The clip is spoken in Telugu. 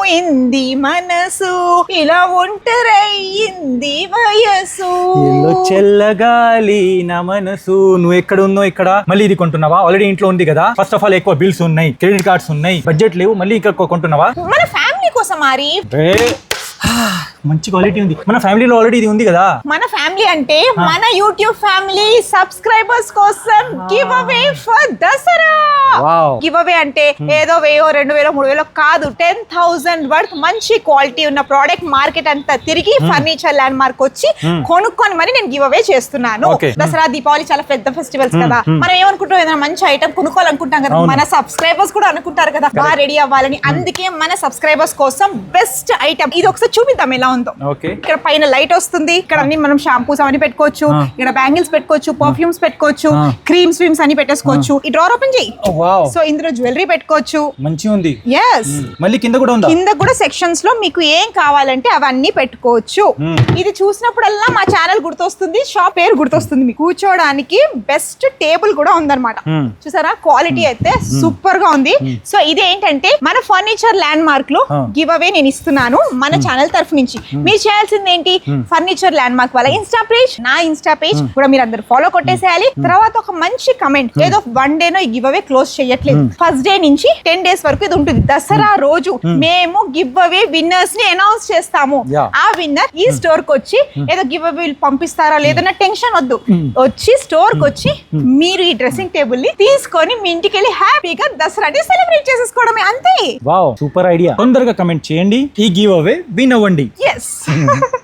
పోయింది మనసు, ఇలా ఒంటరయ్యింది వయసు. ఇల్లు చెల్లగాలి నా మనసు. నువ్వు ఎక్కడ ఉన్నావు ఇక్కడ మళ్ళీ ఇది కొంటున్నావా? ఆల్రెడీ ఇంట్లో ఉంది కదా. ఫస్ట్ ఆఫ్ ఆల్ ఎక్కువ బిల్స్ ఉన్నాయి, క్రెడిట్ కార్డ్స్ ఉన్నాయి, బడ్జెట్ లేవు, మళ్ళీ ఇక్కడ కొంటున్నావా? మన ఫ్యామిలీ కోసం మరి. మంచి క్వాలిటీ ఉంది. మన ఫ్యామిలీలో ఆల్రెడీ ఇది ఉంది కదా. మన ఫ్యామిలీ అంటే మన యూట్యూబ్ ఫ్యామిలీ సబ్స్క్రైబర్స్ కోసం give away for Dasara. Give away అంటే ఏదో 1000, 2000, 3000 కాదు, 10,000 వర్త్ మంచి క్వాలిటీ ఉన్న ప్రోడక్ట్ మార్కెట్ అంతా తిరిగి ఫర్నిచర్ ల్యాండ్ మార్క్ వచ్చి కొనుక్కొని మరి నేను గివ్ అవే చేస్తున్నాను. దసరా, దీపావళి చాలా పెద్ద ఫెస్టివల్స్ కదా. మనం ఏమనుకుంటాం, ఏదైనా మంచి ఐటమ్ కొనుక్కోవాలనుకుంటాం కదా. మన సబ్స్క్రైబర్స్ కూడా అనుకుంటారు కదా బాగా రెడీ అవ్వాలని. అందుకే మన సబ్స్క్రైబర్స్ కోసం బెస్ట్ ఐటమ్ ఇది ఒకసారి చూపిద్దాం ఎలా ఉందో. ఇక్కడ పైన లైట్ వస్తుంది, ఇక్కడ అన్ని మనం షాంపూస్ అవన్నీ పెట్టుకోవచ్చు, ఇక్కడ బ్యాంగిల్స్ పెట్టుకోవచ్చు, పర్ఫ్యూమ్స్ పెట్టుకోవచ్చు, క్రీమ్స్ విమ్స్ అన్ని పెట్టేసుకోవచ్చు. ఈ డ్రార్ ఓపెన్ చేయి. సో ఇందులో జ్యువెలరీ పెట్టుకోవచ్చు. మంచిగా ఉంది. yes మళ్ళీ కింద కూడా ఉందా? కింద కూడా సెక్షన్స్ లో మీకు ఏం కావాలంటే అవన్నీ పెట్టుకోవచ్చు. ఇది చూసినప్పుడల్లా మా ఛానల్ గుర్తొస్తుంది, షాప్ పేరు గుర్తొస్తుంది. మీకు కూర్చోడానికి బెస్ట్ టేబుల్ కూడా ఉందన్నమాట. చూసారా, క్వాలిటీ అయితే సూపర్ గా ఉంది. సో ఇది ఏంటంటే మన ఫర్నిచర్ ల్యాండ్ మార్క్ లో గివ్ అవే నేను ఇస్తున్నాను మన ఛానల్ తరఫు నుంచి. మీరు చేయాల్సింది ఏంటి, ఫర్నిచర్ ల్యాండ్ మార్క్ వాళ్ళ ఇన్స్టా పేజ్, నా ఇన్స్టా పేజ్ కూడా మీరు అందరు ఫాలో కొట్టేసేయాలి. తర్వాత ఒక మంచి కమెంట్, ఏదో 1 డేనో ఈ గివ్ అవే క్లోజ్ చేయట్లేదు, ఫస్ట్ డే నుంచి 10 days వరకు ఇది ఉంటుంది. దసరా రోజు మేము గివ్ అవే విన్నర్స్ ని అనౌన్స్ చేస్తాము. ఆ విన్నర్ ఈ స్టోర్ కి వచ్చి ఏదో గివ్ అవే పంపిస్తారా లేదన్న టెన్షన్ వద్దు, వచ్చి స్టోర్ కి వచ్చి మీరు ఈ డ్రెస్సింగ్ టేబుల్ ని తీసుకొని మీ ఇంటికి వెళ్ళి హ్యాపీగా దసరాని సెలబ్రేట్ చేసేసుకోవడమే, అంతే. Wow, super idea. తొందరగా కమెంట్ చేయండి, ఈ గివ్ అవే విన్ అవ్వండి. yes